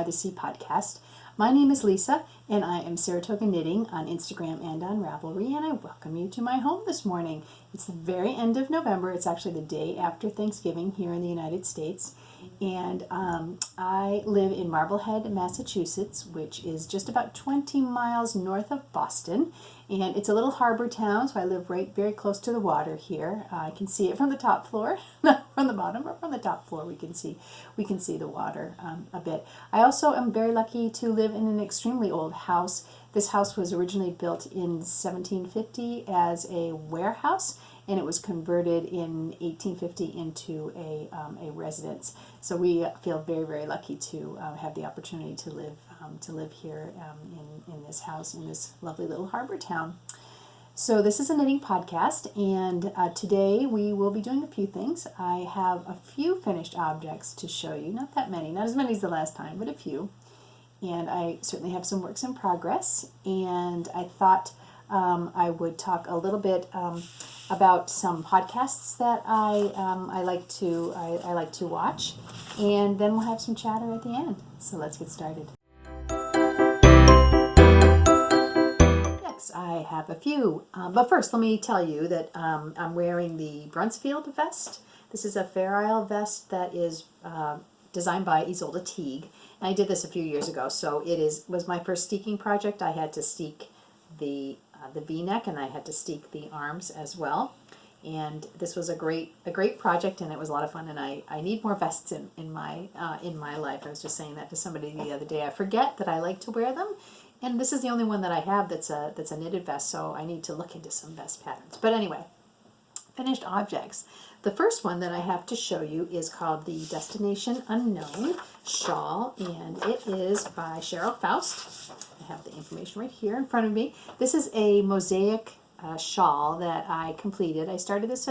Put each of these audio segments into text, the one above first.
by the Sea podcast. My name is Lisa, and I am Saratoga Knitting on Instagram and on Ravelry, and I welcome you to my home this morning. It's the very end of November. It's actually the day after Thanksgiving here in the United States, and I live in Marblehead, Massachusetts, which is just about 20 miles north of Boston, and it's a little harbor town, so I live right very close to the water here. I can see it from the top floor, not from the bottom, but from the top floor we can see the water a bit. I also am very lucky to live in an extremely old house. This house was originally built in 1750 as a warehouse, and it was converted in 1850 into a residence. So we feel very, very lucky to have the opportunity to live here in this house in this lovely little harbor town. So this is a knitting podcast, and today we will be doing a few things. I have a few finished objects to show you, not that many, not as many as the last time, but a few. And I certainly have some works in progress, and I thought I would talk a little bit about some podcasts that I like to watch, and then we'll have some chatter at the end. So let's get started. Yes, I have a few, but first let me tell you that I'm wearing the Brunsfield vest. This is a Fair Isle vest that is designed by Isolde Teague. And I did this a few years ago, so was my first steeking project. I had to steek the V-neck, and I had to steek the arms as well. And this was a great project, and it was a lot of fun. And I need more vests in my life. I was just saying that to somebody the other day. I forget that I like to wear them, and this is the only one that I have that's a knitted vest. So I need to look into some vest patterns. But anyway, finished objects. The first one that I have to show you is called the Destination Unknown shawl, and it is by Cheryl Faust. I have the information right here in front of me. This is a mosaic shawl that I completed. I started this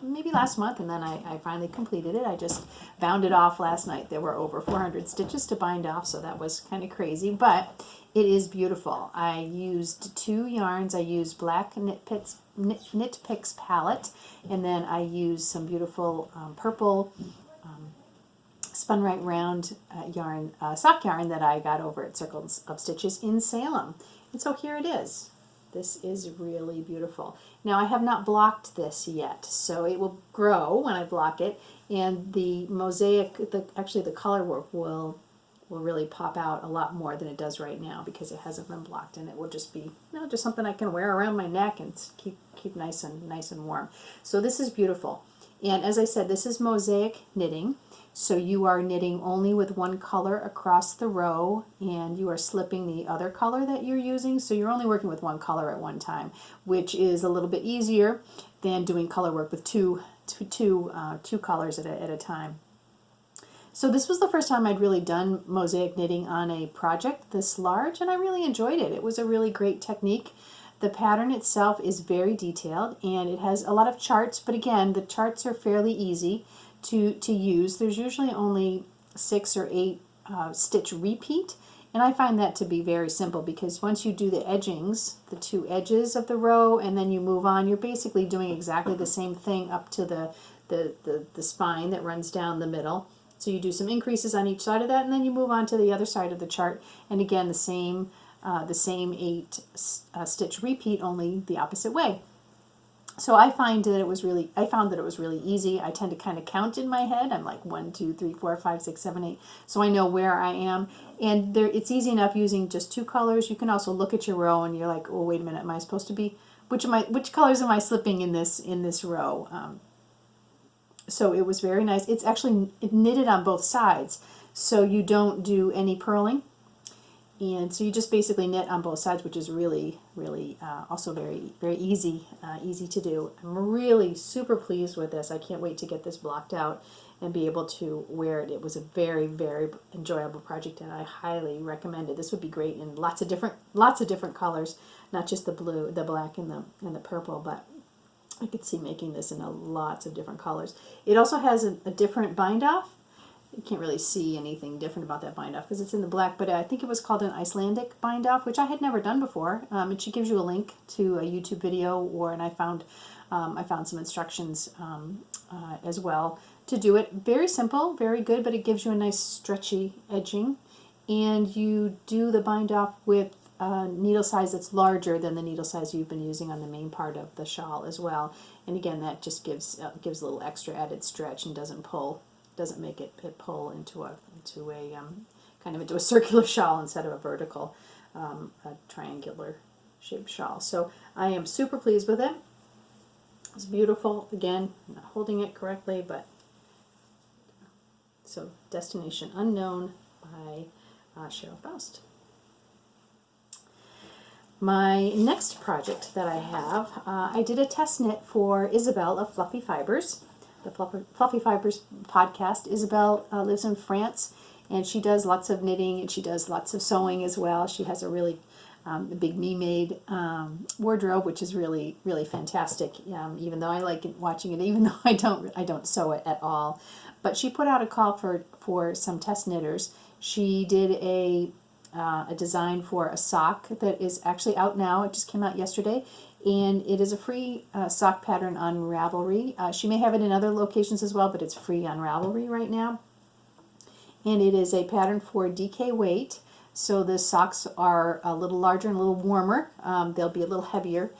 maybe last month, and then I finally completed it. I just bound it off last night. There were over 400 stitches to bind off, so that was kind of crazy, but it is beautiful. I used 2 yarns. I used black Knit Picks palette, and then I used some beautiful purple spun right round yarn, sock yarn that I got over at Circles of Stitches in Salem. And so here it is. This is really beautiful. Now I have not blocked this yet, so it will grow when I block it, and the mosaic, actually the color work will really pop out a lot more than it does right now because it hasn't been blocked, and it will just be just something I can wear around my neck and keep nice and warm. So this is beautiful. And as I said, this is mosaic knitting. So you are knitting only with one color across the row, and you are slipping the other color that you're using. So you're only working with one color at one time, which is a little bit easier than doing color work with two colors at a time. So this was the first time I'd really done mosaic knitting on a project this large, and I really enjoyed it. It was a really great technique. The pattern itself is very detailed, and it has a lot of charts, but again, the charts are fairly easy to use. There's usually only 6 or 8 stitch repeat, and I find that to be very simple because once you do the edgings, the 2 edges of the row, and then you move on, you're basically doing exactly the same thing up to the spine that runs down the middle. So you do some increases on each side of that, and then you move on to the other side of the chart, and again the same 8 stitch repeat, only the opposite way. So I found that it was really easy. I tend to kind of count in my head. I'm like 1, 2, 3, 4, 5, 6, 7, 8. So I know where I am, and it's easy enough using just 2 colors. You can also look at your row, and you're like, oh wait a minute, am I supposed to be which colors am I slipping in this row? So it was very nice. It's actually knitted on both sides, so you don't do any purling. And so you just basically knit on both sides, which is really also very, very easy to do. I'm really super pleased with this. I can't wait to get this blocked out and be able to wear it. It was a very, very enjoyable project, and I highly recommend it. This would be great in lots of different colors, not just the blue, the black, and the purple, but I could see making this in lots of different colors. It also has a different bind off. You can't really see anything different about that bind off because it's in the black, but I think it was called an Icelandic bind off, which I had never done before. And she gives you a link to a YouTube video, and I found some instructions as well to do it. Very simple, very good, but it gives you a nice stretchy edging, and you do the bind off with a needle size that's larger than the needle size you've been using on the main part of the shawl as well. And again, that just gives a little extra added stretch and doesn't make it pull into a kind of into a circular shawl instead of a vertical, a triangular shaped shawl. So I am super pleased with it. It's beautiful. Again, I'm not holding it correctly, but so Destination Unknown by Cheryl Faust. My next project that I have, I did a test knit for Isabel of Fluffy Fibers, the Fluffy Fibers podcast. Isabel lives in France, and she does lots of knitting, and she does lots of sewing as well. She has a really big me-made wardrobe, which is really, really fantastic. Even though I like watching it, even though I don't sew it at all. But she put out a call for some test knitters. She did a design for a sock that is actually out now. It just came out yesterday, and it is a free sock pattern on Ravelry. She may have it in other locations as well, but it's free on Ravelry right now. And it is a pattern for DK weight, so the socks are a little larger and a little warmer. They'll be a little heavier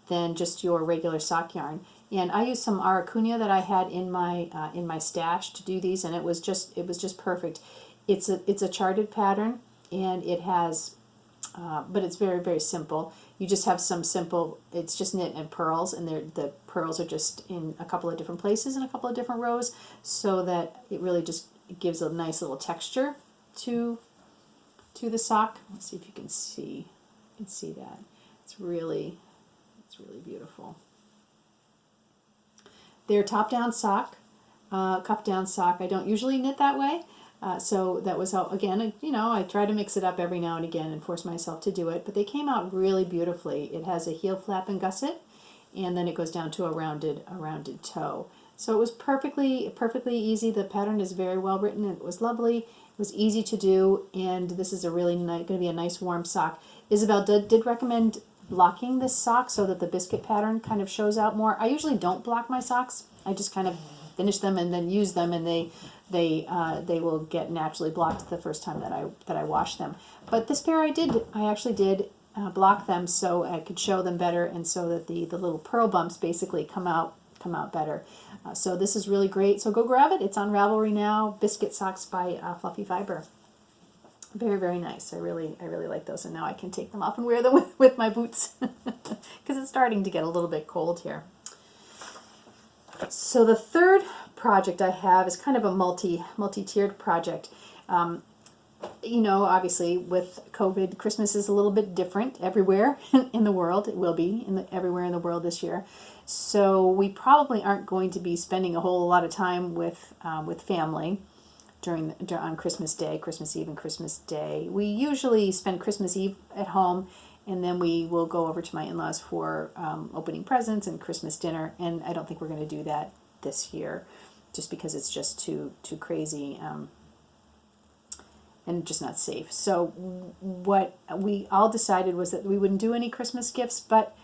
than just your regular sock yarn. And I used some Aracunia that I had in my stash to do these, and it was just perfect. It's a charted pattern, and it has, but it's very, very simple. You just have some simple, it's just knit and pearls, and the pearls are just in a couple of different places in a couple of different rows, so that it really just gives a nice little texture to the sock. Let's see if you can see that. It's really beautiful. They're top-down sock, cuff-down sock. I don't usually knit that way. So that was how, again, I try to mix it up every now and again and force myself to do it, but they came out really beautifully. It has a heel flap and gusset, and then it goes down to a rounded toe. So it was perfectly easy. The pattern is very well written, and it was lovely. It was easy to do, and this is a really going to be a nice warm sock. Isabel did recommend blocking this sock so that the biscuit pattern kind of shows out more. I usually don't block my socks. I just kind of finish them and then use them, and they will get naturally blocked the first time that I wash them. But this pair I actually did block them so I could show them better, and so that the little pearl bumps basically come out better. So this is really great. So go grab it. It's on Ravelry now. Biscuit Socks by Fluffy Fiber. Very, very nice. I really like those, and now I can take them off and wear them with my boots because it's starting to get a little bit cold here. So the third project I have is kind of a multi-tiered project. Obviously with COVID, Christmas is a little bit different everywhere in the world. It will be everywhere in the world this year. So we probably aren't going to be spending a whole lot of time with family on Christmas Day, Christmas Eve, and Christmas Day. We usually spend Christmas Eve at home, and then we will go over to my in-laws for opening presents and Christmas dinner. And I don't think we're going to do that this year, just because it's just too crazy and just not safe. So what we all decided was that we wouldn't do any Christmas gifts, but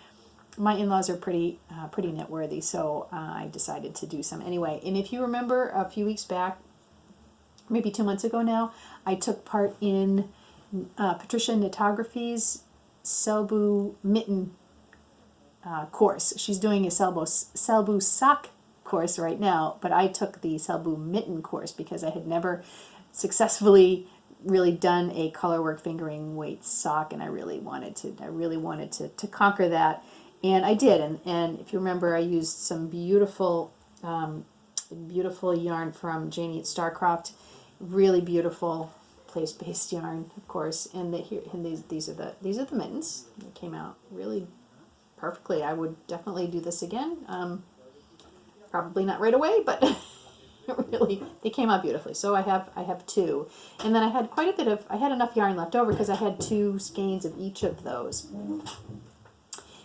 my in-laws are pretty knit-worthy, so I decided to do some anyway. And if you remember, a few weeks back, maybe 2 months ago now, I took part in Patricia Knitography's Selbu mitten course. She's doing a Selbu sock course right now, but I took the Selbu mitten course because I had never successfully really done a colorwork fingering weight sock, and I really wanted to conquer that, and I did. And if you remember, I used some beautiful yarn from Janie at Starcroft. Really beautiful place-based yarn, of course. And these are the mittens. They came out really perfectly. I would definitely do this again. Probably not right away, but really, they came out beautifully. So I have two, and then I had enough yarn left over because I had 2 skeins of each of those.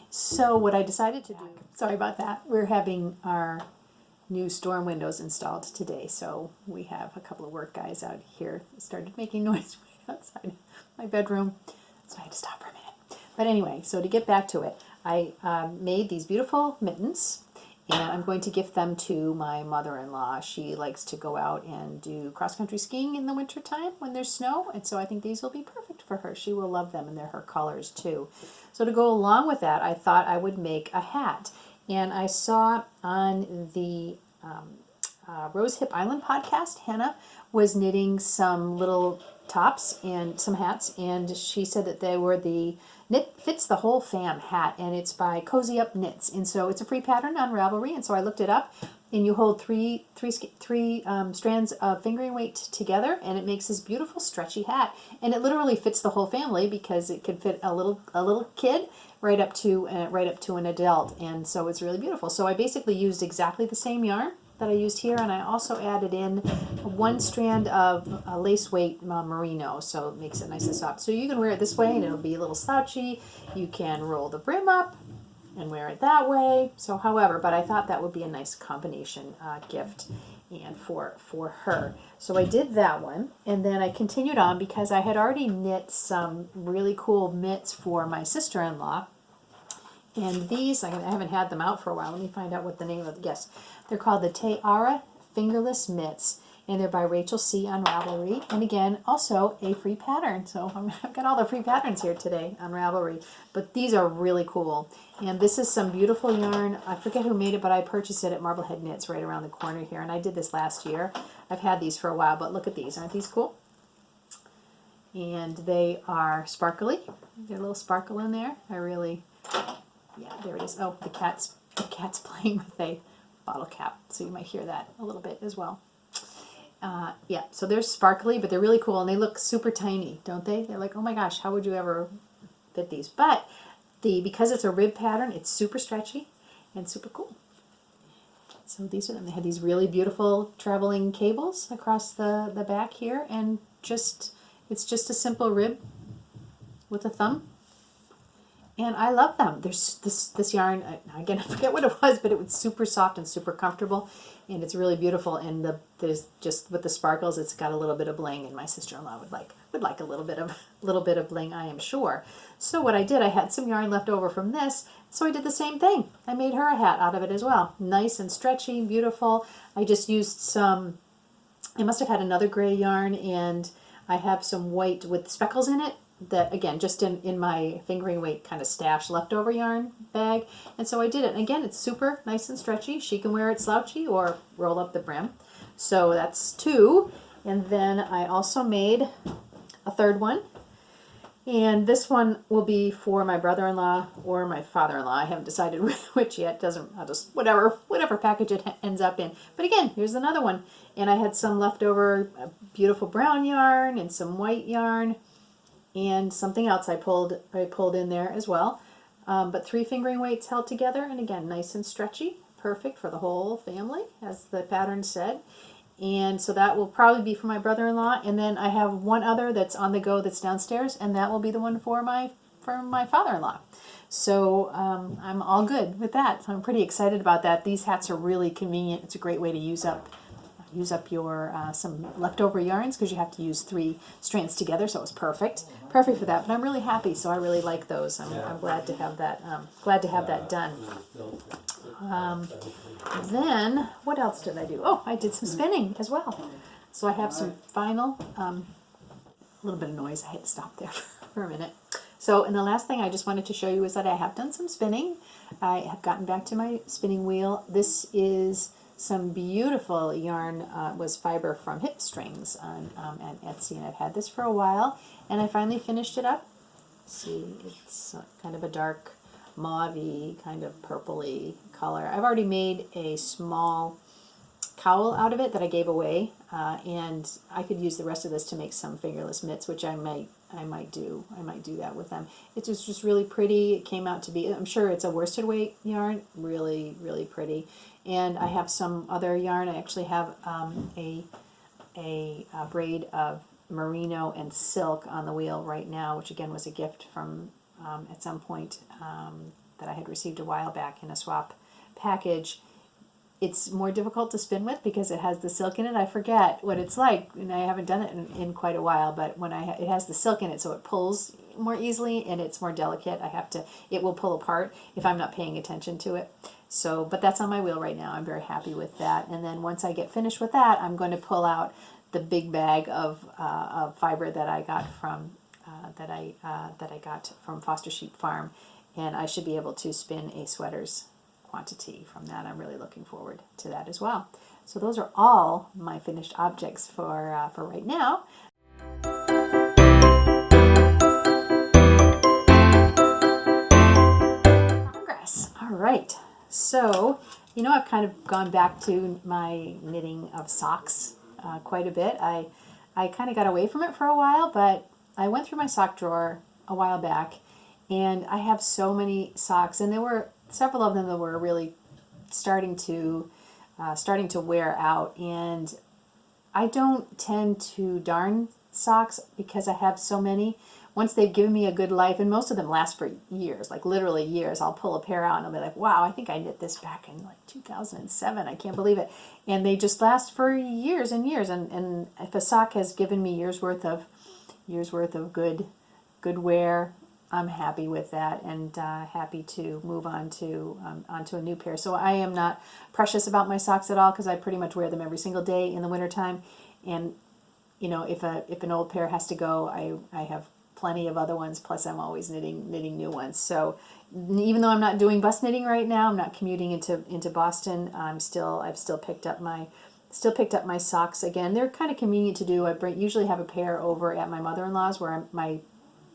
So what I decided to do, sorry about that, we're having our new storm windows installed today, so we have a couple of work guys out here that started making noise right outside my bedroom, so I had to stop for a minute. But anyway, so to get back to it, I made these beautiful mittens, and I'm going to gift them to my mother-in-law. She likes to go out and do cross-country skiing in the wintertime when there's snow, and so I think these will be perfect for her. She will love them, and they're her colors too. So to go along with that, I thought I would make a hat, and I saw on the Rose Hip Island podcast, Hannah was knitting some little tops and some hats, and she said that they were the Knit Fits the Whole Fam hat, and it's by Cozy Up Knits, and so it's a free pattern on Ravelry, and so I looked it up, and you hold three strands of fingering weight together, and it makes this beautiful stretchy hat, and it literally fits the whole family because it could fit a little kid right up to an adult, and so it's really beautiful. So I basically used exactly the same yarn that I used here, and I also added in one strand of lace weight merino, so it makes it nice and soft. So you can wear it this way, and it'll be a little slouchy. You can roll the brim up and wear it that way. So, however, but I thought that would be a nice combination gift and for her. So I did that one, and then I continued on because I had already knit some really cool mitts for my sister-in-law. And these, I haven't had them out for a while. Let me find out what the name of, yes. They're called the Tiara Fingerless Mitts, and they're by Rachel C. on Ravelry. And again, also a free pattern. So I've got all the free patterns here today on Ravelry. But these are really cool. And this is some beautiful yarn. I forget who made it, but I purchased it at Marblehead Knits right around the corner here. And I did this last year. I've had these for a while, but look at these. Aren't these cool? And they are sparkly. There's a little sparkle in there. Yeah, there it is. Oh, the cat's playing with a bottle cap, so you might hear that a little bit as well. Yeah, so they're sparkly, but they're really cool, and they look super tiny, don't they? They're like, oh my gosh, how would you ever fit these? But because it's a rib pattern, it's super stretchy and super cool. So these are them. They had these really beautiful traveling cables across the back here, and it's just a simple rib with a thumb. And I love them. There's this yarn, again, I forget what it was, but it was super soft and super comfortable, and it's really beautiful. And there's just with the sparkles, it's got a little bit of bling, and my sister-in-law would like a little bit of bling, I am sure. So what I did, I had some yarn left over from this, so I did the same thing. I made her a hat out of it as well. Nice and stretchy, beautiful. I just used some, I must have had another gray yarn, and I have some white with speckles in it, that again just in my fingering weight kind of stash leftover yarn bag, and so I did it. And again, it's super nice and stretchy. She can wear it slouchy or roll up the brim. So that's two. And then I also made a third one, and this one will be for my brother-in-law or my father-in-law. I haven't decided which yet. I'll just whatever package it ends up in. But again, here's another one, and I had some leftover beautiful brown yarn and some white yarn and something else I pulled in there as well. But 3 fingering weights held together, and again, nice and stretchy, perfect for the whole family, as the pattern said. And so that will probably be for my brother-in-law. And then I have one other that's on the go that's downstairs, and that will be the one for my father-in-law. So I'm all good with that. So I'm pretty excited about that. These hats are really convenient. It's a great way to use up your some leftover yarns, because you have to use 3 strands together, so it was perfect for that. But I'm really happy, so I really like those. I'm glad to have that done. Then what else did I do? Oh, I did some spinning as well. So I have some final a little bit of noise. I had to stop there for a minute. So, and the last thing I just wanted to show you is that I have done some spinning. I have gotten back to my spinning wheel. This is some beautiful yarn, was fiber from Hip Strings on Etsy, and I've had this for a while, and I finally finished it up. See, it's kind of a dark mauve-y, kind of purpley color. I've already made a small cowl out of it that I gave away, and I could use the rest of this to make some fingerless mitts, which I might do that with them. It was just really pretty. It came out to be, I'm sure it's a worsted weight yarn, really, really pretty. And I have some other yarn. I actually have a braid of merino and silk on the wheel right now, which again was a gift from at some point that I had received a while back in a swap package. It's more difficult to spin with because it has the silk in it. I forget what it's like, and I haven't done it in quite a while, but when it has the silk in it, so it pulls more easily, and it's more delicate. It will pull apart if I'm not paying attention to it. So, but that's on my wheel right now. I'm very happy with that. And then once I get finished with that, I'm going to pull out the big bag of fiber that I got from Foster Sheep Farm, and I should be able to spin a sweater's quantity from that. I'm really looking forward to that as well. So those are all my finished objects for right now. Progress. All right. So, I've kind of gone back to my knitting of socks quite a bit. I kind of got away from it for a while, but I went through my sock drawer a while back, and I have so many socks, and there were several of them that were really starting to wear out, and I don't tend to darn socks because I have so many. Once they've given me a good life, and most of them last for years, like literally years, I'll pull a pair out and I'll be like, wow, I think I knit this back in like 2007. I can't believe it. And they just last for years and years. And if a sock has given me years worth of good wear, I'm happy with that, and happy to move on to onto a new pair. So I am not precious about my socks at all, because I pretty much wear them every single day in the wintertime. And if an old pair has to go, I have plenty of other ones, plus I'm always knitting new ones. So even though I'm not doing bus knitting right now, I'm not commuting into Boston, I've still picked up my socks again. They're kind of convenient to do. I usually have a pair over at my mother-in-law's, where my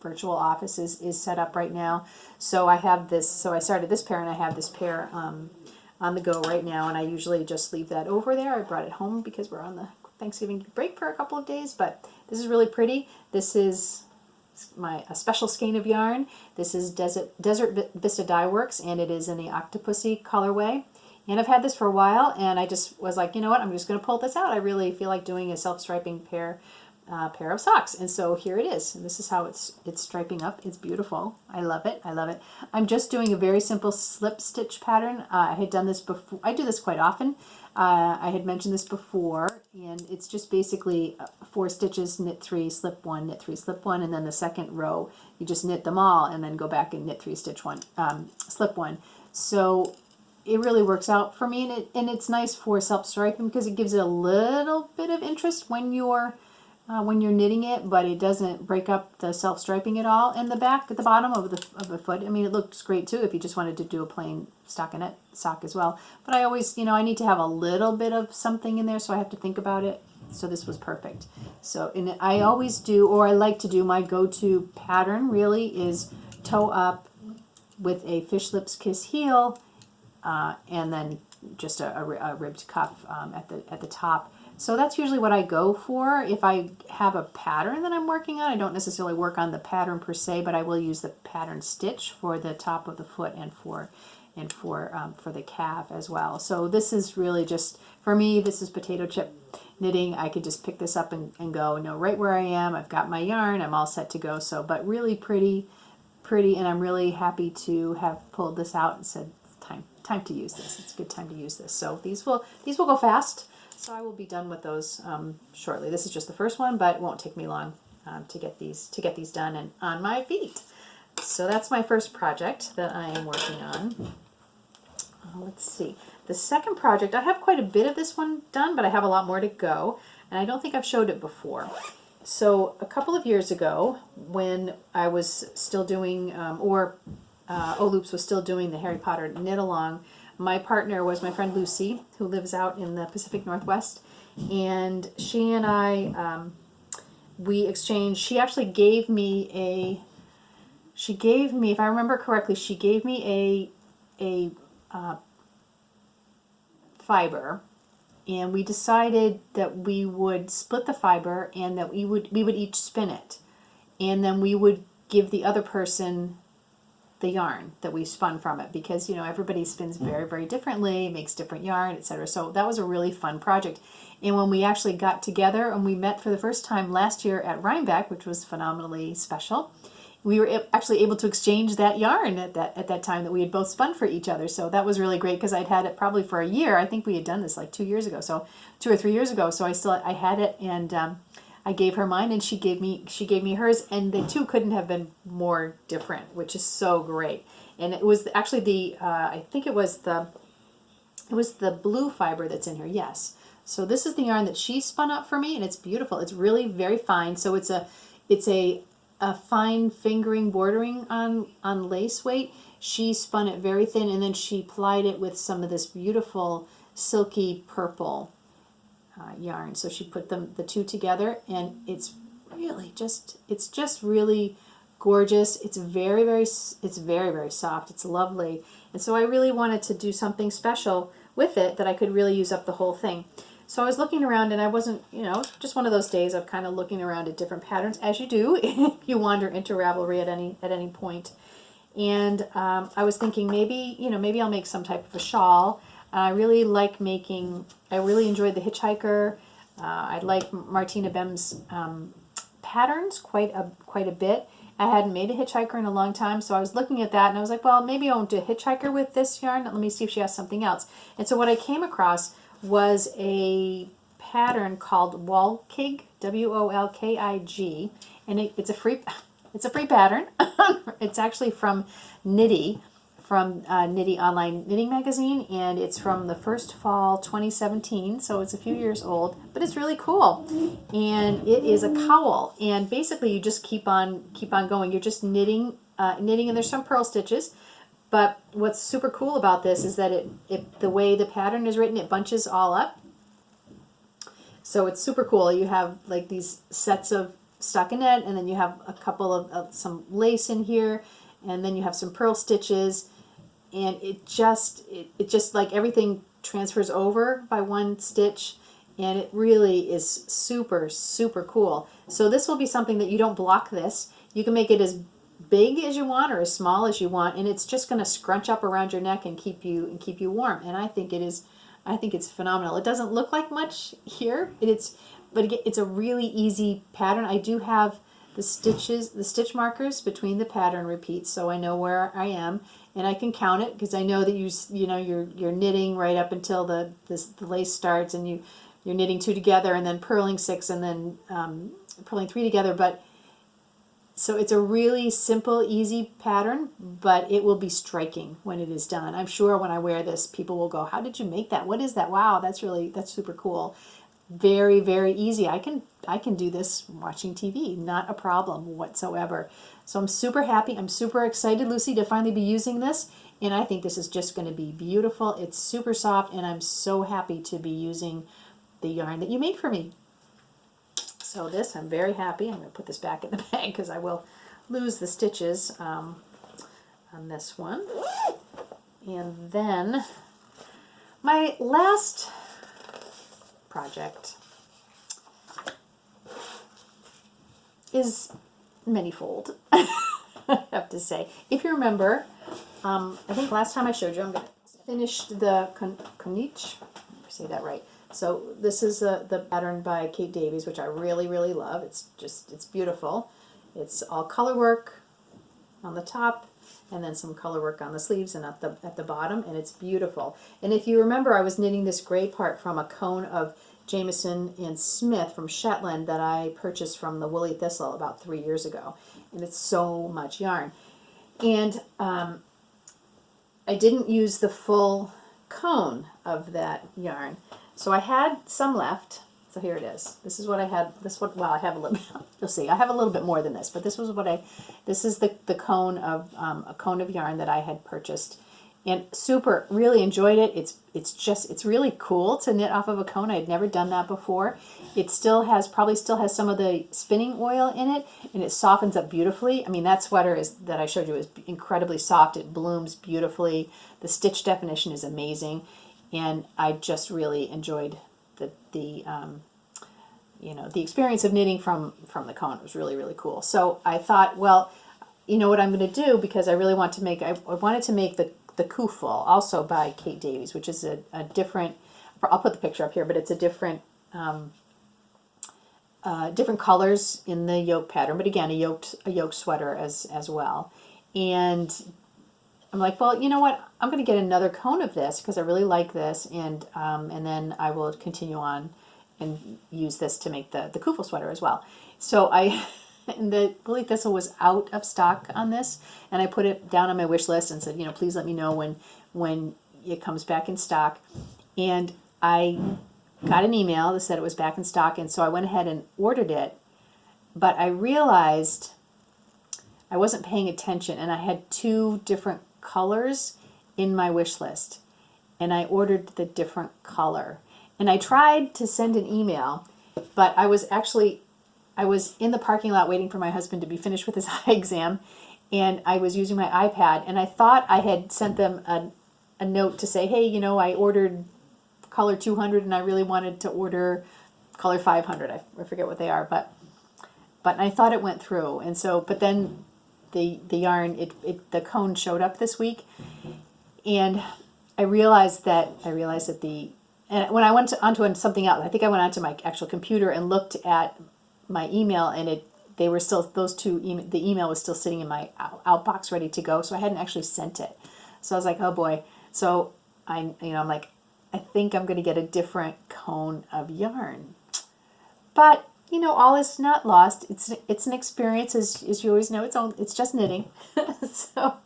virtual office is set up right now. So I have this. So I started this pair, and I have this pair on the go right now, and I usually just leave that over there. I brought it home because we're on the Thanksgiving break for a couple of days, but this is really pretty. This is a special skein of yarn. This is Desert Vista Dye Works, and it is in the Octopussy colorway. And I've had this for a while, and I just was like, you know what, I'm just going to pull this out. I really feel like doing a self-striping pair of socks, and so here it is. And this is how it's striping up. It's beautiful. I love it. I love it. I'm just doing a very simple slip stitch pattern. I had done this before. I do this quite often. I had mentioned this before, and it's just basically 4 stitches, knit 3, slip 1, knit 3, slip 1, and then the second row you just knit them all, and then go back and knit 3, stitch 1, slip 1. So it really works out for me, and it's nice for self-striping because it gives it a little bit of interest when you're knitting it, but it doesn't break up the self-striping at all. And the back, at the bottom of the foot, I mean, it looks great too if you just wanted to do a plain stockinette sock as well. But I always, I need to have a little bit of something in there, so I have to think about it. So this was perfect. So, and I always do, or I like to do, my go-to pattern really is toe up with a fish lips kiss heel, and then just a ribbed cuff at the top. So that's usually what I go for. If I have a pattern that I'm working on, I don't necessarily work on the pattern per se, but I will use the pattern stitch for the top of the foot and for the calf as well. So this is really just, for me, this is potato chip knitting. I could just pick this up and go, know right where I am. I've got my yarn. I'm all set to go. So, but really pretty, and I'm really happy to have pulled this out and said, time to use this. It's a good time to use this. So these will go fast. So I will be done with those shortly. This is just the first one, but it won't take me long to get these done and on my feet. So that's my first project that I am working on. Let's see. The second project, I have quite a bit of this one done, but I have a lot more to go, and I don't think I've showed it before. So a couple of years ago, when I was still doing, O-Loops was still doing the Harry Potter knit along, my partner was my friend Lucy, who lives out in the Pacific Northwest, and she and I, we exchanged. She actually gave me if I remember correctly, she gave me a fiber, and we decided that we would split the fiber, and that we would each spin it, and then we would give the other person the yarn that we spun from it, because everybody spins very, very differently, makes different yarn, etc. So that was a really fun project. And when we actually got together and we met for the first time last year at Rhinebeck, which was phenomenally special, we were actually able to exchange that yarn at that time that we had both spun for each other. So that was really great, because I'd had it probably for a year. I think we had done this like 2 years ago, so 2 or 3 years ago. So I had it, and I I gave her mine, and she gave me hers, and the two couldn't have been more different, which is so great. And it was actually I think it was the blue fiber that's in here. Yes. So this is the yarn that she spun up for me, and it's beautiful. It's really very fine. So it's a fine fingering bordering on lace weight. She spun it very thin, and then she plied it with some of this beautiful silky purple yarn. So she put the two together, and it's just really gorgeous. It's very soft. It's lovely. And so I really wanted to do something special with it that I could really use up the whole thing. So I was looking around, and I wasn't, just one of those days of kind of looking around at different patterns, as you do if you wander into Ravelry at any point. And I was thinking maybe I'll make some type of a shawl. I really enjoyed the Hitchhiker. I like Martina Bem's patterns quite a bit. I hadn't made a Hitchhiker in a long time, so I was looking at that, and I was like, well, maybe I won't do a Hitchhiker with this yarn. Let me see if she has something else. And so what I came across was a pattern called Wolkig, Wolkig, and it's a free pattern. It's actually from Knitty, from Knitty Online Knitting Magazine, and it's from the first fall 2017, so it's a few years old, but it's really cool. And it is a cowl, and basically you just keep on going. You're just knitting, and there's some purl stitches. But what's super cool about this is that the way the pattern is written, it bunches all up. So it's super cool. You have like these sets of stockinette, and then you have a couple of some lace in here, and then you have some purl stitches, and it just like everything transfers over by one stitch, and it really is super cool. So this will be something that you don't block this. You can make it as big as you want or as small as you want, and it's just going to scrunch up around your neck and keep you warm. And I think it's phenomenal. It doesn't look like much here, but it's a really easy pattern. I do have the stitch markers between the pattern repeats, so I know where I am, and I can count it because I know that you're knitting right up until the lace starts, and you're knitting 2 together and then purling 6 and then purling 3 together. But so it's a really simple, easy pattern, but it will be striking when it is done. I'm sure when I wear this, people will go, "How did you make that? What is that? Wow, that's super cool." Very easy. I can do this watching TV, not a problem whatsoever. So I'm super happy. I'm super excited, Lucy, to finally be using this, and I think this is just going to be beautiful. It's super soft, and I'm so happy to be using the yarn that you made for me. So this, I'm very happy. I'm going to put this back in the bag because I will lose the stitches on this one. And then my last project is manifold, I have to say. If you remember, I think last time I showed you, I'm going to finish the Konich, say that right. So this is the pattern by Kate Davies, which I really love. It's beautiful. It's all color work on the top, and then some color work on the sleeves and at the bottom, and it's beautiful. And if you remember, I was knitting this gray part from a cone of Jameson and Smith from Shetland that I purchased from the Woolly Thistle about 3 years ago, and it's so much yarn. And I didn't use the full cone of that yarn. So I had some left. So here it is. This is what I had. Well, I have a little. You'll see. I have a little bit more than this, but this was what This is the cone of a cone of yarn that I had purchased, and really enjoyed it. It's really cool to knit off of a cone. I had never done that before. It probably still has some of the spinning oil in it, and it softens up beautifully. I mean, that sweater that I showed you is incredibly soft. It blooms beautifully. The stitch definition is amazing. And I just really enjoyed the experience of knitting from the cone. It was really cool. So I thought, well, you know what I'm going to do, because I really want to make, I wanted to make the Kufel, also by Kate Davies, which is a different, I'll put the picture up here, but it's a different colors in the yoke pattern, but again, a yoke sweater as well. And I'm like, well, you know what? I'm going to get another cone of this because I really like this, and then I will continue on and use this to make the kufu sweater as well. So I, and the Bully Thistle was out of stock on this, and I put it down on my wish list and said, please let me know when it comes back in stock. And I got an email that said it was back in stock, and so I went ahead and ordered it. But I realized I wasn't paying attention, and I had 2 different colors in my wish list, and I ordered the different color. And I tried to send an email, but I was in the parking lot waiting for my husband to be finished with his eye exam, and I was using my iPad, and I thought I had sent them a note to say, hey, I ordered color 200 and I really wanted to order color 500. I forget what they are, but I thought it went through. And so, but then the yarn, the cone showed up this week, and I realized that and when I went onto something else, I think I went onto my actual computer and looked at my email, and they were still, the email was still sitting in my outbox ready to go, so I hadn't actually sent it. So I was like, oh boy. So I'm like, I think I'm going to get a different cone of yarn. But all is not lost. It's an experience, as you always know. It's just knitting. So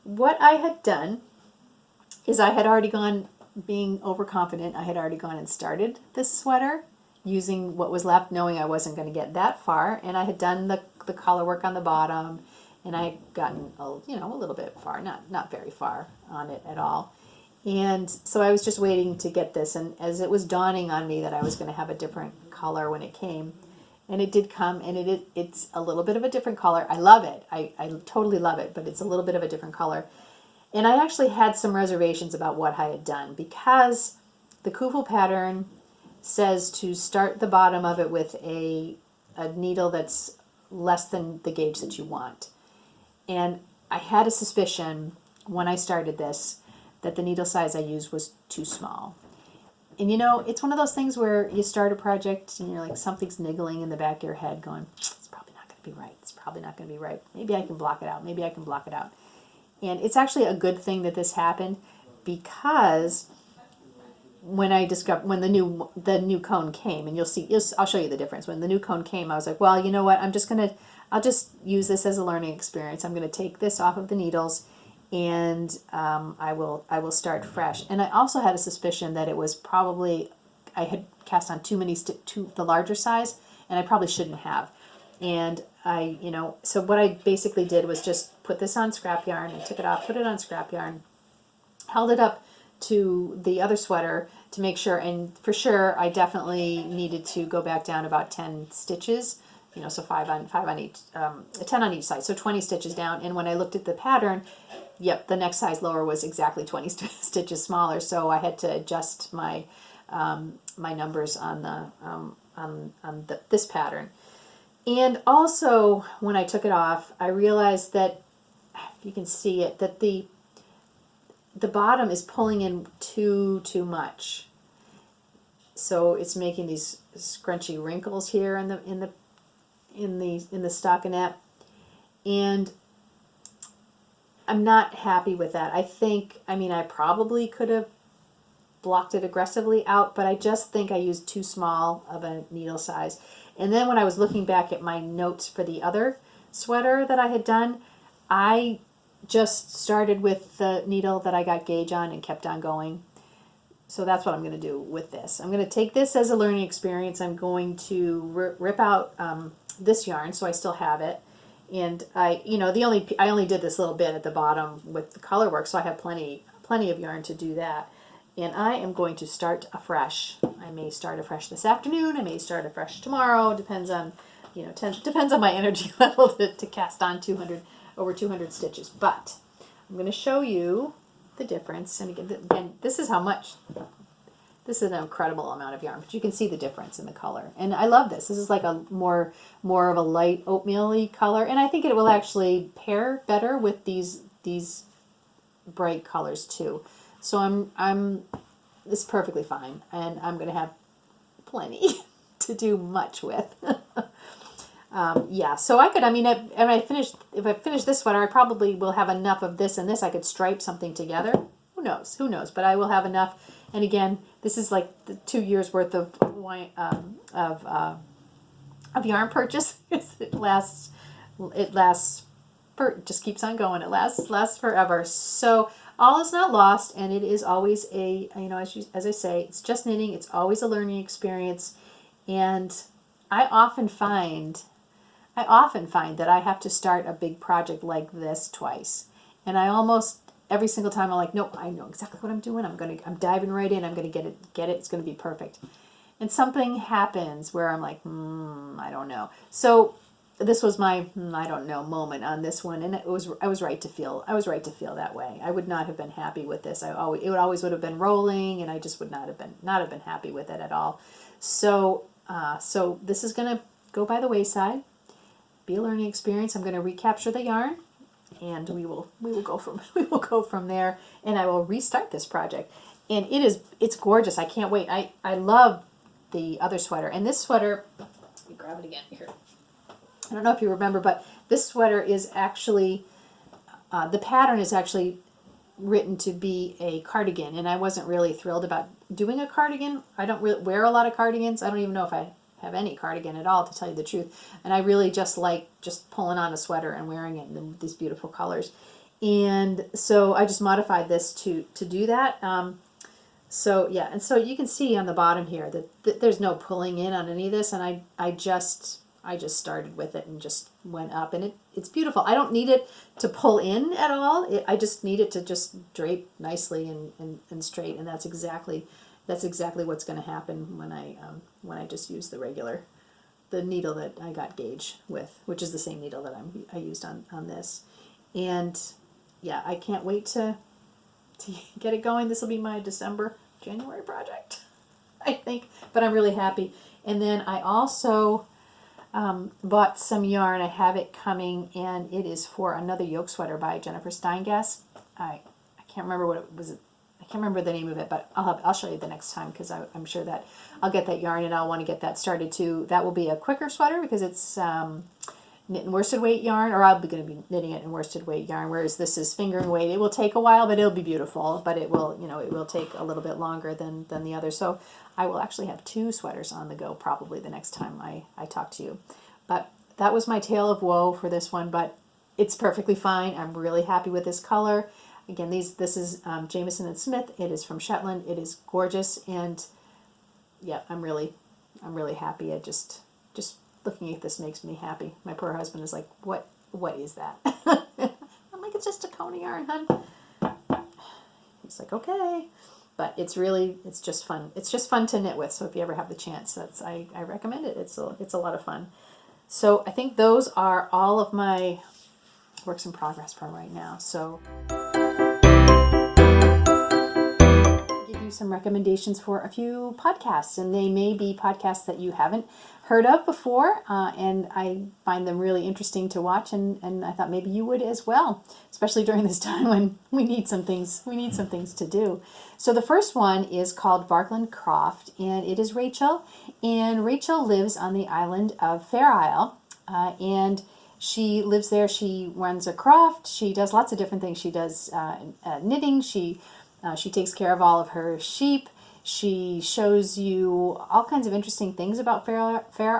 what I had done is I had already gone, being overconfident, I had already gone and started this sweater using what was left, knowing I wasn't going to get that far. And I had done the collar work on the bottom, and I had gotten a little bit far, not very far on it at all. And so I was just waiting to get this, and as it was dawning on me that I was going to have a different color when it came, and it did come, and it's a little bit of a different color. I love it. I totally love it, but it's a little bit of a different color. And I actually had some reservations about what I had done, because the kufu pattern says to start the bottom of it with a needle that's less than the gauge that you want. And I had a suspicion when I started this that the needle size I used was too small. And it's one of those things where you start a project and you're like, something's niggling in the back of your head going, it's probably not going to be right. It's probably not going to be right. Maybe I can block it out. Maybe I can block it out. And it's actually a good thing that this happened, because when the new cone came, and I'll show you the difference. When the new cone came, I was like, well, you know what? I'll just use this as a learning experience. I'm going to take this off of the needles, and I will start fresh. And I also had a suspicion that it was probably, I had cast on too many the larger size, and I probably shouldn't have. And so what I basically did was just put this on scrap yarn, and took it off, put it on scrap yarn, held it up to the other sweater to make sure, and for sure I definitely needed to go back down about 10 stitches, so 5 on each, 10 on each side, so 20 stitches down. And when I looked at the pattern, yep, the next size lower was exactly 20 stitches smaller, so I had to adjust my my numbers on this pattern. And also, when I took it off, I realized that, if you can see it, that the bottom is pulling in too much. So it's making these scrunchy wrinkles here in the stockinette, and I'm not happy with that. I probably could have blocked it aggressively out, but I just think I used too small of a needle size. And then when I was looking back at my notes for the other sweater that I had done, I just started with the needle that I got gauge on and kept on going. So that's what I'm going to do with this. I'm going to take this as a learning experience. I'm going to rip out this yarn, so I still have it. And I only did this little bit at the bottom with the color work, so I have plenty of yarn to do that. And I am going to start afresh. I may start afresh this afternoon. I may start afresh tomorrow. Depends on my energy level to cast on over 200 stitches. But I'm going to show you the difference. And again, this is how much. This is an incredible amount of yarn, but you can see the difference in the color. And I love this. This is like a more of a light oatmeal-y color, and I think it will actually pair better with these bright colors too. So it's perfectly fine, and I'm going to have plenty to do much with. Yeah, so I could, if I finish this sweater, I probably will have enough of this and this. I could stripe something together. Who knows? But I will have enough. And again, this is like the 2 years worth of yarn purchase. It lasts. It lasts. It just keeps on going. It lasts forever. So all is not lost, and it is always a, as I say, it's just knitting. It's always a learning experience, and I often find that I have to start a big project like this twice, and I almost every single time I'm like, nope, I know exactly what I'm doing. I'm diving right in. I'm gonna get it. It's gonna be perfect. And something happens where I'm like, I don't know. So this was my I don't know moment on this one, and I was right to feel that way. I would not have been happy with this. It always would have been rolling, and I just would not have been happy with it at all. So so this is gonna go by the wayside. Be a learning experience. I'm going to recapture the yarn, and we will go from there, and I will restart this project. And it's gorgeous. I can't wait. I love the other sweater, and this sweater, let me grab it again here. I don't know if you remember, but this sweater is actually the pattern is actually written to be a cardigan, and I wasn't really thrilled about doing a cardigan. I don't really wear a lot of cardigans. I don't even know if I have any cardigan at all, to tell you the truth. And I really just like just pulling on a sweater and wearing it in these beautiful colors. And so I just modified this to do that. So yeah, and so you can see on the bottom here that there's no pulling in on any of this, and I just started with it and just went up, and it's beautiful. I don't need it to pull in at all. I just need it to just drape nicely and straight, and that's exactly what's going to happen when I just use the needle that I got gauge with, which is the same needle that I used on this. And yeah, I can't wait to get it going. This will be my January project, I think, but I'm really happy. And then I also bought some yarn. I have it coming, and it is for another yoke sweater by Jennifer Steingass. I can't remember what it was. I can't remember the name of it, but I'll show you the next time, because I'm sure that I'll get that yarn and I'll want to get that started too. That will be a quicker sweater because it's knit and worsted weight yarn, or I'll be going to be knitting it in worsted weight yarn, whereas this is fingering weight. It will take a while, but it'll be beautiful, but it will take a little bit longer than the other. So I will actually have 2 sweaters on the go probably the next time I talk to you. But that was my tale of woe for this one, but it's perfectly fine. I'm really happy with this color. Again, this is Jamieson and Smith. It is from Shetland. It is gorgeous, and yeah, I'm really happy. I just looking at this makes me happy. My poor husband is like, what is that? I'm like, it's just a cone of yarn, hun. He's like, okay, but it's just fun. It's just fun to knit with. So if you ever have the chance, I recommend it. It's a lot of fun. So I think those are all of my works in progress for right now. So give you some recommendations for a few podcasts, and they may be podcasts that you haven't heard of before, and I find them really interesting to watch, and I thought maybe you would as well, especially during this time when we need some things to do. So the first one is called Barkland Croft, and it is Rachel, and Rachel lives on the island of Fair Isle, and she lives there. She runs a croft. She does lots of different things. She does knitting. She takes care of all of her sheep. She shows you all kinds of interesting things about Fair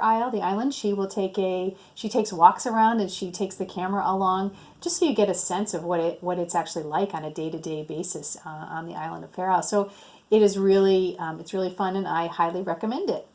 Isle, the island. She takes walks around, and she takes the camera along just so you get a sense of what it's actually like on a day-to-day basis on the island of Fair Isle. So it is it's really fun, and I highly recommend it.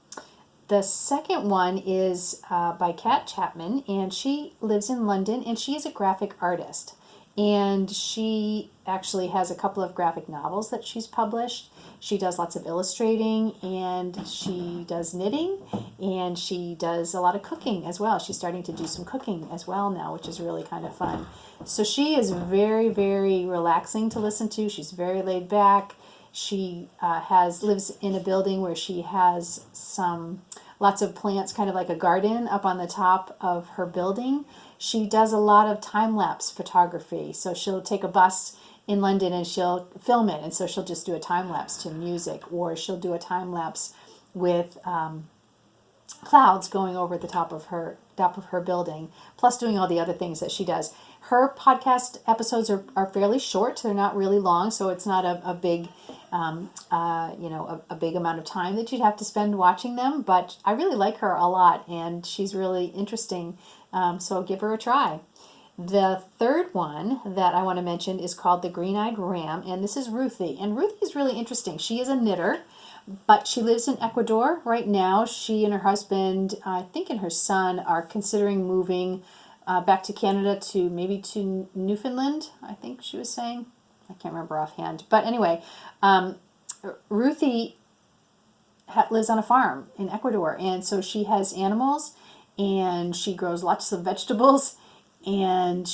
The second one is by Kat Chapman, and she lives in London, and she is a graphic artist. And she actually has a couple of graphic novels that she's published. She does lots of illustrating, and she does knitting, and she does a lot of cooking as well. She's starting to do some cooking as well now, which is really kind of fun. So she is very, very relaxing to listen to. She's very laid back. She lives in a building where she has lots of plants, kind of like a garden up on the top of her building. She does a lot of time-lapse photography. So she'll take a bus in London and she'll film it. And so she'll just do a time-lapse to music, or she'll do a time-lapse with clouds going over the top of her building, plus doing all the other things that she does. Her podcast episodes are fairly short. They're not really long, so it's not a big a big amount of time that you'd have to spend watching them. But I really like her a lot, and she's really interesting. So give her a try. The third one that I want to mention is called the Green-Eyed Ram, and this is Ruthie. And Ruthie is really interesting. She is a knitter, but she lives in Ecuador right now. She and her husband, I think, and her son are considering moving back to Canada, to maybe to Newfoundland, I think she was saying. I can't remember offhand. But anyway, Ruthie lives on a farm in Ecuador, and so she has animals, and she grows lots of vegetables, and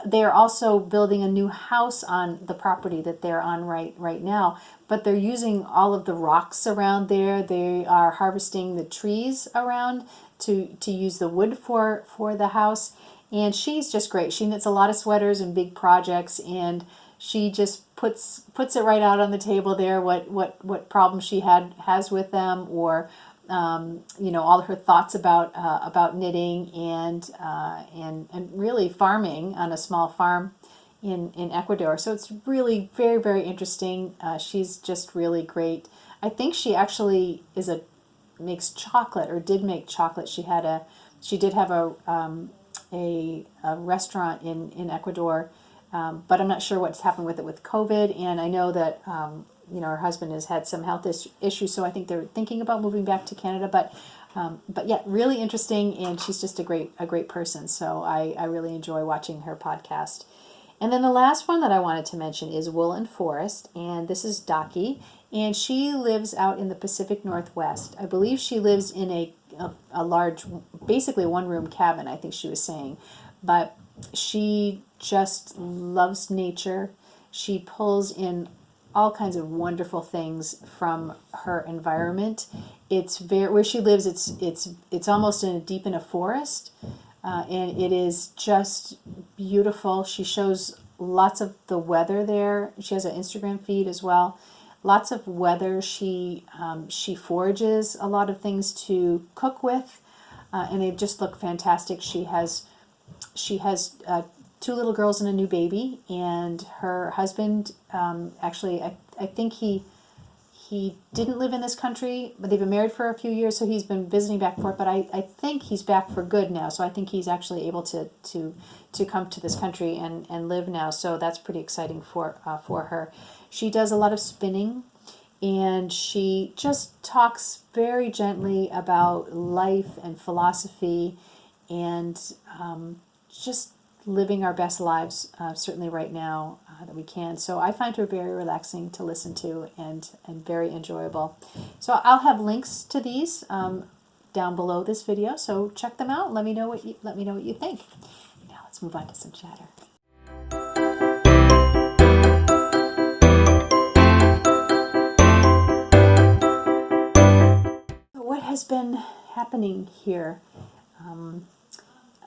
they're also building a new house on the property that they're on right now, but they're using all of the rocks around there. They are harvesting the trees around to use the wood for the house, and she's just great. She knits a lot of sweaters and big projects, and she just puts it right out on the table there, what problems she has with them, or all her thoughts about knitting and really farming on a small farm in Ecuador. So it's really very, very interesting. She's just really great. I think she actually makes chocolate, or did make chocolate. She did have a restaurant in Ecuador, but I'm not sure what's happened with it with COVID. And I know that her husband has had some health issues, so I think they're thinking about moving back to Canada. But yeah, really interesting, and she's just a great person. So I really enjoy watching her podcast. And then the last one that I wanted to mention is Wool and Forest, and this is Daki, and she lives out in the Pacific Northwest. I believe she lives in a large, basically one-room cabin, I think she was saying, but she just loves nature. She pulls in all kinds of wonderful things from her environment. It's where she lives. It's almost deep in a forest, and it is just beautiful. She shows lots of the weather there. She has an Instagram feed as well. Lots of weather. She forages a lot of things to cook with, and they just look fantastic. She has two little girls and a new baby, and her husband, actually, I think he didn't live in this country, but they've been married for a few years, so he's been visiting back and forth, but I think he's back for good now, so I think he's actually able to come to this country and live now, so that's pretty exciting for her. She does a lot of spinning, and she just talks very gently about life and philosophy, and just living our best lives, certainly right now, that we can. So I find her very relaxing to listen to, and very enjoyable. So I'll have links to these down below this video, so check them out and let me know what you think. Now let's move on to some chatter. So what has been happening here?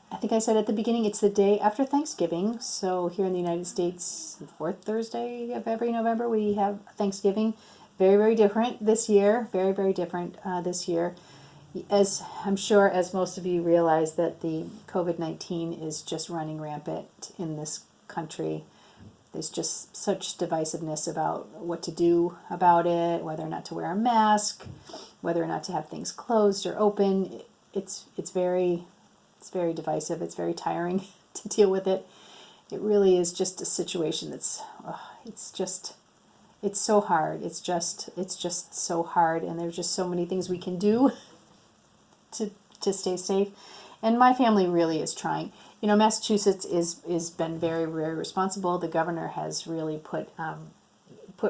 I think I said at the beginning, it's the day after Thanksgiving. So here in the United States, the fourth Thursday of every November, we have Thanksgiving. Very, very different this year. Very, very different this year. As I'm sure, as most of you realize, that the COVID-19 is just running rampant in this country. There's just such divisiveness about what to do about it, whether or not to wear a mask, whether or not to have things closed or open. It's very divisive. It's very tiring to deal with it. It really is just a situation that's, it's so hard. It's just so hard, and there's just so many things we can do to stay safe. And my family really is trying. Massachusetts is been very, very responsible. The governor has really put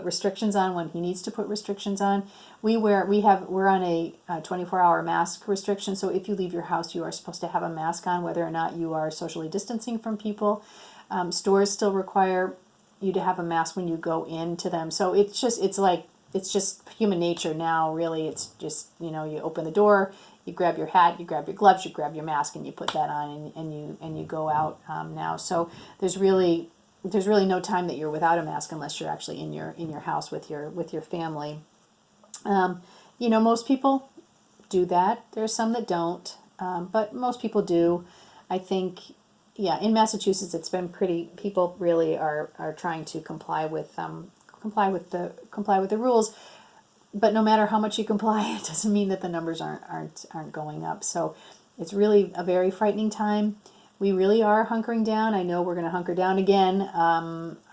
restrictions on when he needs to put restrictions on. We're on a 24-hour mask restriction, so if you leave your house, you are supposed to have a mask on, whether or not you are socially distancing from people. Stores still require you to have a mask when you go into them. So it's just human nature now, really. It's just, you open the door, you grab your hat, you grab your gloves, you grab your mask, and you put that on, and you go out now. So there's really no time that you're without a mask unless you're actually in your house with your family. Most people do that. There's some that don't, but most people do. I think, yeah, in Massachusetts it's been people really are trying to comply with comply with the rules. But no matter how much you comply, it doesn't mean that the numbers aren't going up. So it's really a very frightening time. We really are hunkering down. I know we're going to hunker down again.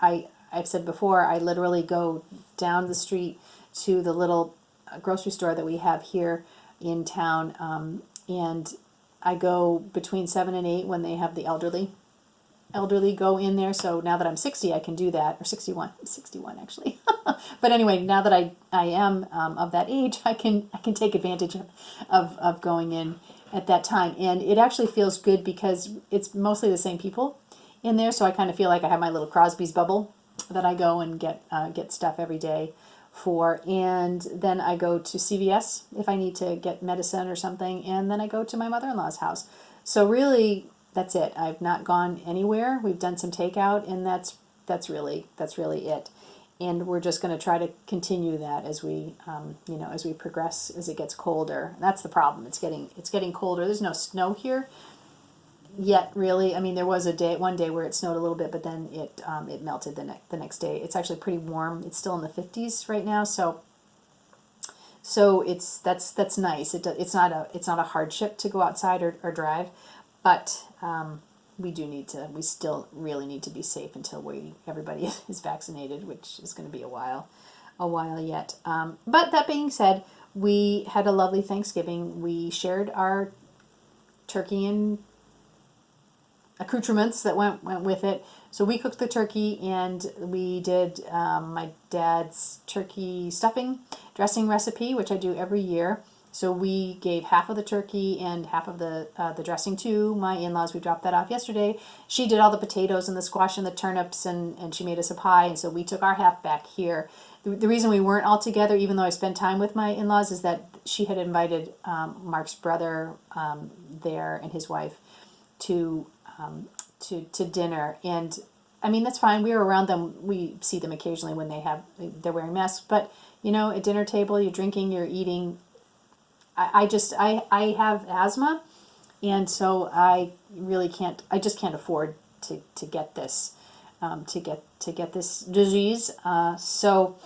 I've said before, I literally go down the street to the little grocery store that we have here in town, and I go between 7 and 8 when they have the elderly go in there. So now that I'm 60, I can do that, or 61. I'm 61 actually. But anyway, now that I am of that age, I can take advantage of going in at that time, and it actually feels good because it's mostly the same people in there. So I kind of feel like I have my little Crosby's bubble that I go and get stuff every day for, and then I go to CVS if I need to get medicine or something, and then I go to my mother-in-law's house. So really, that's it. I've not gone anywhere. We've done some takeout, and that's really it. And we're just going to try to continue that as we as we progress, as it gets colder. That's the problem. It's getting colder. There's no snow here yet, really. I mean, there was one day where it snowed a little bit, but then it melted the next day. It's actually pretty warm. It's still in the 50s right now, so that's nice. It's not a hardship to go outside or drive, but we still really need to be safe until everybody is vaccinated, which is going to be a while yet. But that being said, we had a lovely Thanksgiving. We shared our turkey and accoutrements that went with it. So we cooked the turkey, and we did my dad's turkey stuffing dressing recipe, which I do every year. So we gave half of the turkey and half of the dressing to my in-laws. We dropped that off yesterday. She did all the potatoes and the squash and the turnips, and she made us a pie. And so we took our half back here. The reason we weren't all together, even though I spent time with my in-laws, is that she had invited Mark's brother there and his wife to dinner. And I mean, that's fine. We were around them. We see them occasionally when they're wearing masks. But at dinner table, you're drinking, you're eating. I have asthma, and so I just can't afford to get this this disease. So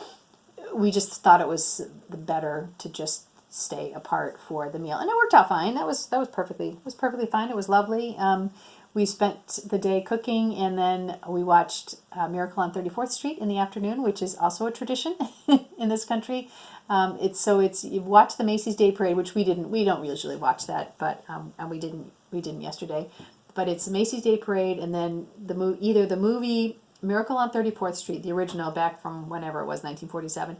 we just thought it was better to just stay apart for the meal, and it worked out fine. That was perfectly fine. It was lovely. We spent the day cooking, and then we watched Miracle on 34th Street in the afternoon, which is also a tradition in this country. You watch the Macy's Day Parade, which we don't usually watch that, but and we didn't yesterday. But it's the Macy's Day Parade, and then either the movie Miracle on 34th Street, the original back from whenever it was, 1947,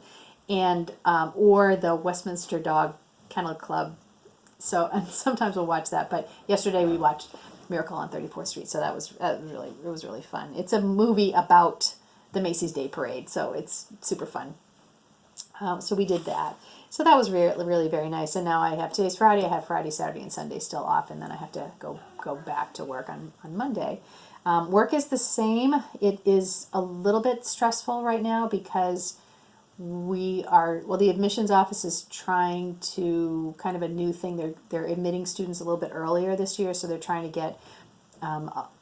and or the Westminster Dog Kennel Club. So and sometimes we'll watch that, but yesterday we watched Miracle on 34th Street, so it was really fun. It's a movie about the Macy's Day Parade, so it's super fun. So we did that. So that was really, really very nice. And now today's Friday. I have Friday, Saturday, and Sunday still off, and then I have to go back to work on Monday. Work is the same. It is a little bit stressful right now because the admissions office is trying to kind of a new thing. They're admitting students a little bit earlier this year, so they're trying to get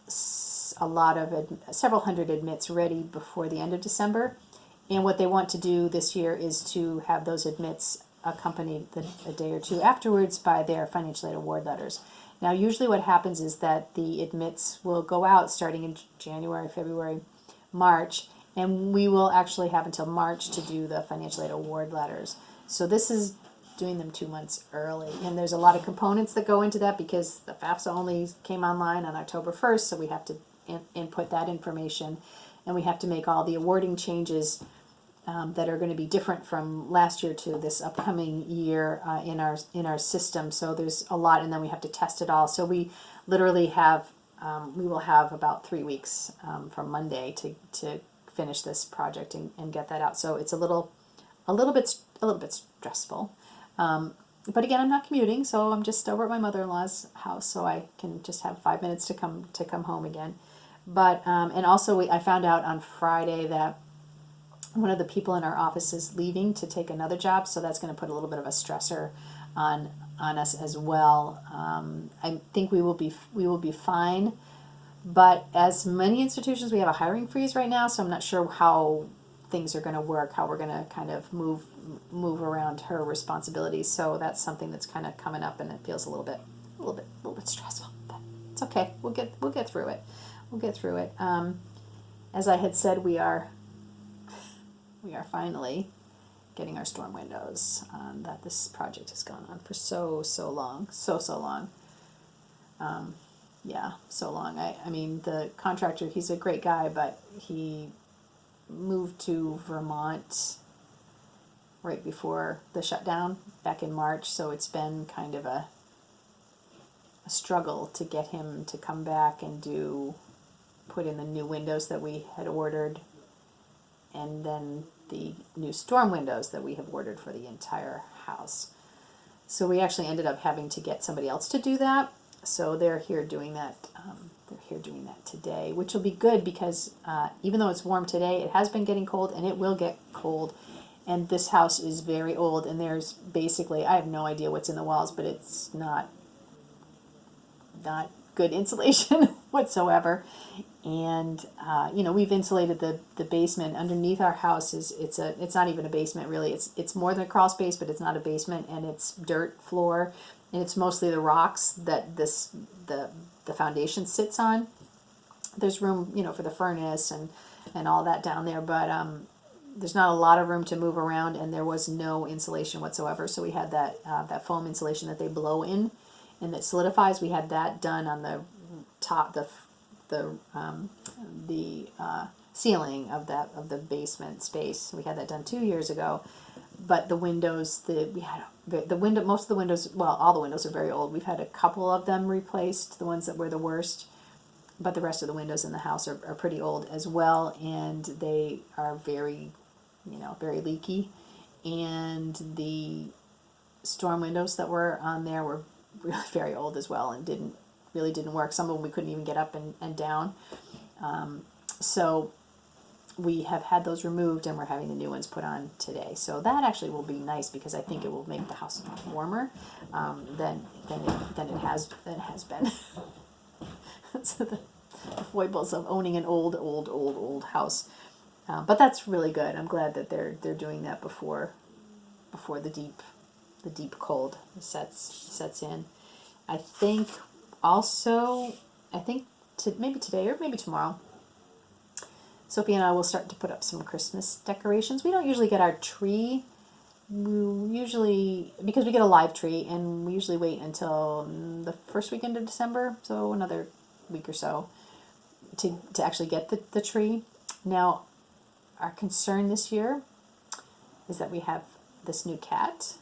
several hundred admits ready before the end of December. And what they want to do this year is to have those admits accompanied a day or two afterwards by their financial aid award letters. Now, usually what happens is that the admits will go out starting in January, February, March, and we will actually have until March to do the financial aid award letters. So this is doing them 2 months early. And there's a lot of components that go into that because the FAFSA only came online on October 1st, so we have to input that information, and we have to make all the awarding changes that are going to be different from last year to this upcoming year in our system. So there's a lot, and then we have to test it all. So we literally we will have about 3 weeks from Monday to finish this project and get that out. So it's a little bit stressful. But again, I'm not commuting, so I'm just over at my mother-in-law's house, so I can just have 5 minutes to come home again. But and also I found out on Friday that one of the people in our office is leaving to take another job, so that's going to put a little bit of a stressor on us as well. I think we will be fine, but as many institutions, we have a hiring freeze right now, so I'm not sure how things are going to work, how we're going to kind of move around her responsibilities. So that's something that's kind of coming up, and it feels a little bit stressful, but it's okay. We'll get through it. We'll get through it. As I had said, we are finally getting our storm windows. That this project has gone on for so long, so long. Yeah, so long. I mean, the contractor, he's a great guy, but he moved to Vermont right before the shutdown back in March, so it's been kind of a struggle to get him to come back and put in the new windows that we had ordered, and then the new storm windows that we have ordered for the entire house. So we actually ended up having to get somebody else to do that. So they're here doing that. They're here doing that today, which will be good because even though it's warm today, it has been getting cold, and it will get cold. And this house is very old, and there's basically, I have no idea what's in the walls, but it's not good insulation whatsoever. And we've insulated the basement underneath our house. It's not even a basement really. It's more than a crawl space, but it's not a basement, and it's dirt floor, and it's mostly the rocks that the foundation sits on. There's room, for the furnace and all that down there, but there's not a lot of room to move around, and there was no insulation whatsoever. So we had that foam insulation that they blow in and that solidifies. We had that done on the top, the ceiling of the basement space. We had that done 2 years ago, but the windows, most of the windows, well, all the windows are very old. We've had a couple of them replaced, the ones that were the worst, but the rest of the windows in the house are pretty old as well, and they are very, very leaky. And the storm windows that were on there were really very old as well, and didn't work. Some of them we couldn't even get up and down. So we have had those removed, and we're having the new ones put on today. So that actually will be nice because I think it will make the house warmer than it has been. So the foibles of owning an old house, but that's really good. I'm glad that they're doing that before the deep cold sets in. I think maybe today or maybe tomorrow, Sophie and I will start to put up some Christmas decorations. We don't usually get our tree. Because we get a live tree, and we usually wait until the first weekend of December, so another week or so, to actually get the tree. Now, our concern this year is that we have this new cat.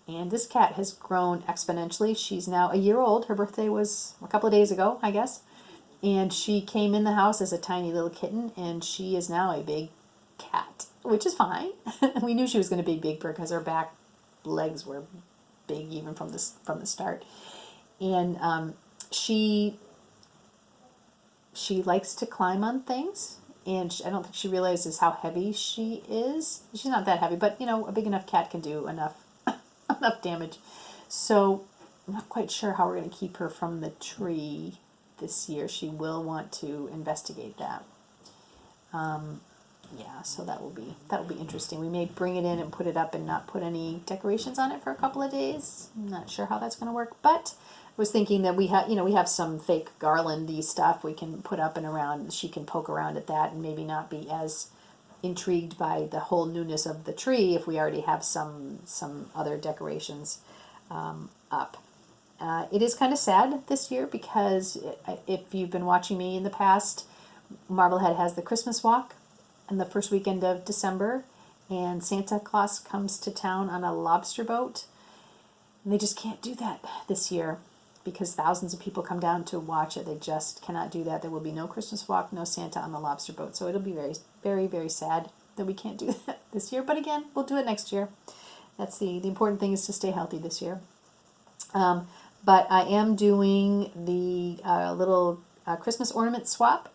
And this cat has grown exponentially. She's now a year old. Her birthday was a couple of days ago, I guess. And she came in the house as a tiny little kitten, and she is now a big cat, which is fine. We knew she was going to be big because her back legs were big even from the start. And she likes to climb on things, and I don't think she realizes how heavy she is. She's not that heavy, but a big enough cat can do enough damage. So I'm not quite sure how we're going to keep her from the tree this year. She will want to investigate that. So that will be interesting. We may bring it in and put it up and not put any decorations on it for a couple of days. I'm not sure how that's going to work, but I was thinking that we have some fake garlandy stuff we can put up and around. She can poke around at that and maybe not be as intrigued by the whole newness of the tree if we already have some other decorations up. It is kind of sad this year because if you've been watching me in the past, Marblehead has the Christmas walk on the first weekend of December, and Santa Claus comes to town on a lobster boat, and they just can't do that this year because thousands of people come down to watch it. They just cannot do that. There will be no Christmas walk, no Santa on the lobster boat. So it'll be very, very, very sad that we can't do that this year. But again, we'll do it next year. That's the important thing is to stay healthy this year. But I am doing the little Christmas ornament swap.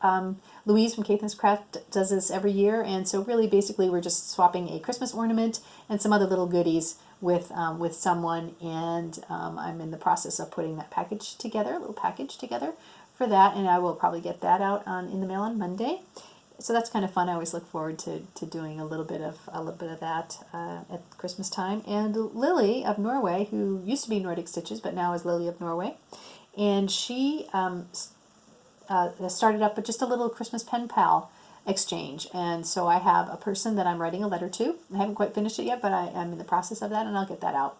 Louise from Caitlin's Craft does this every year. And so really basically we're just swapping a Christmas ornament and some other little goodies with someone, and I'm in the process of putting that package together, a little package together for that, and I will probably get that out in the mail on Monday. so that's kind of fun. I always look forward to doing a little bit of that at Christmas time. And Lily of Norway, who used to be Nordic Stitches but now is Lily of Norway, and she started up with just a little Christmas pen pal exchange. And so I have a person that I'm writing a letter to. I haven't quite finished it yet, but I'm in the process of that, and I'll get that out.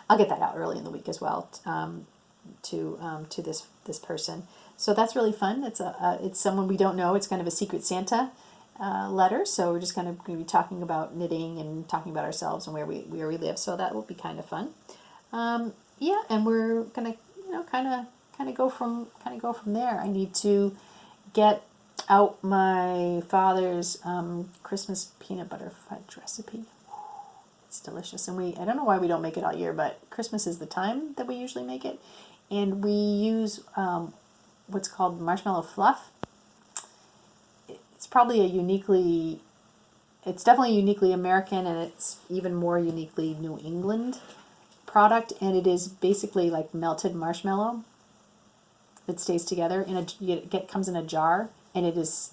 I'll get that out early in the week as well, to this person. So that's really fun. It's someone we don't know. It's kind of a Secret Santa letter. So we're just kind of going to be talking about knitting and talking about ourselves and where we live. So that will be kind of fun. Yeah, and we're gonna kind of go from there. I need to get out my father's Christmas peanut butter fudge recipe. It's delicious, and I don't know why we don't make it all year, but Christmas is the time that we usually make it, and we use what's called marshmallow fluff. It's probably it's definitely uniquely American, and it's even more uniquely New England product, and it is basically like melted marshmallow that stays together comes in a jar, and it is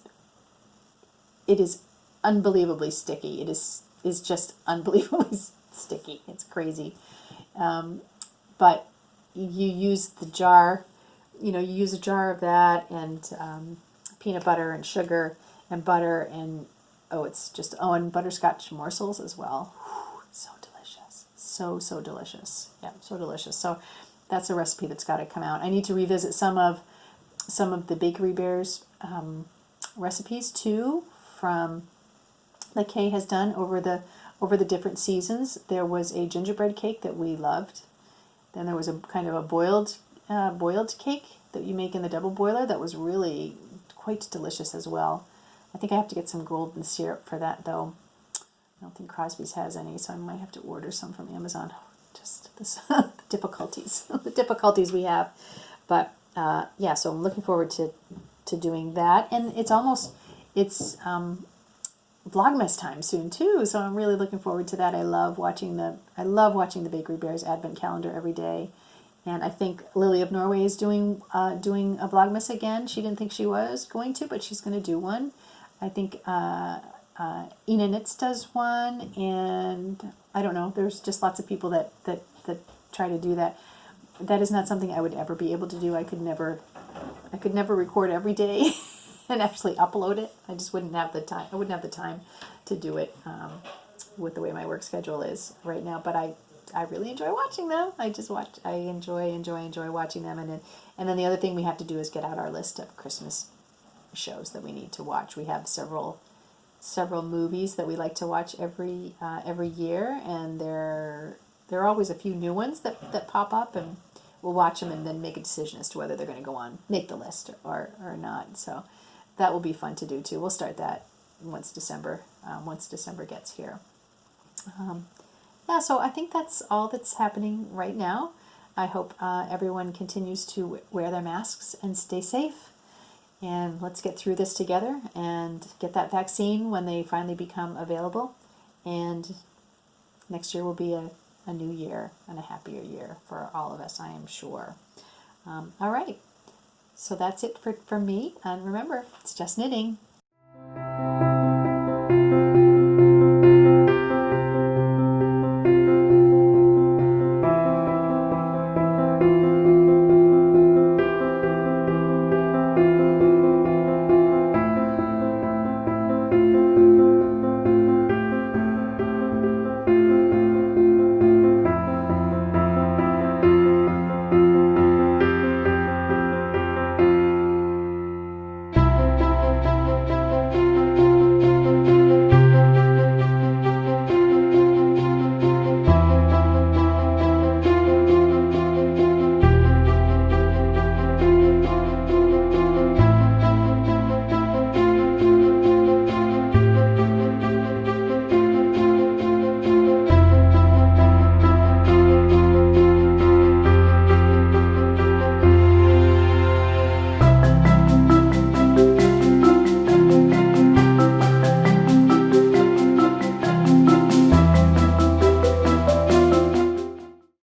unbelievably sticky. It is just unbelievably sticky. It's crazy. But you use the jar, you use a jar of that and peanut butter and sugar and butter and and butterscotch morsels as well. Whew, so delicious. So delicious. Yeah, so delicious. So that's a recipe that's got to come out. I need to revisit some of the Bakery Bears recipes too, from that Kay has done over the different seasons. There was a gingerbread cake that we loved. Then there was a kind of a boiled cake that you make in the double boiler that was really quite delicious as well. I think I have to get some golden syrup for that though. I don't think Crosby's has any, so I might have to order some from Amazon. Just the difficulties we have. But yeah, so I'm looking forward to doing that, and it's Vlogmas time soon too, so I'm really looking forward to that. I love watching the Bakery Bears Advent calendar every day, and I think Lily of Norway is doing a Vlogmas again. She didn't think she was going to, but she's going to do one. I think Ina Knits does one, and I don't know. There's just lots of people that try to do that. That is not something I would ever be able to do. I could never record every day and actually upload it. I just wouldn't have the time. I wouldn't have the time to do it with the way my work schedule is right now. But I really enjoy watching them. I enjoy watching them. And then the other thing we have to do is get out our list of Christmas shows that we need to watch. We have several movies that we like to watch every year, and there are always a few new ones that pop up, and we'll watch them and then make a decision as to whether they're going to make the list or not. So that will be fun to do too. We'll start that once December gets here. Yeah, so I think that's all that's happening right now. I hope everyone continues to wear their masks and stay safe. And let's get through this together and get that vaccine when they finally become available. And next year will be a new year and a happier year for all of us, I am sure. All right. So that's it for me. And remember, it's just knitting.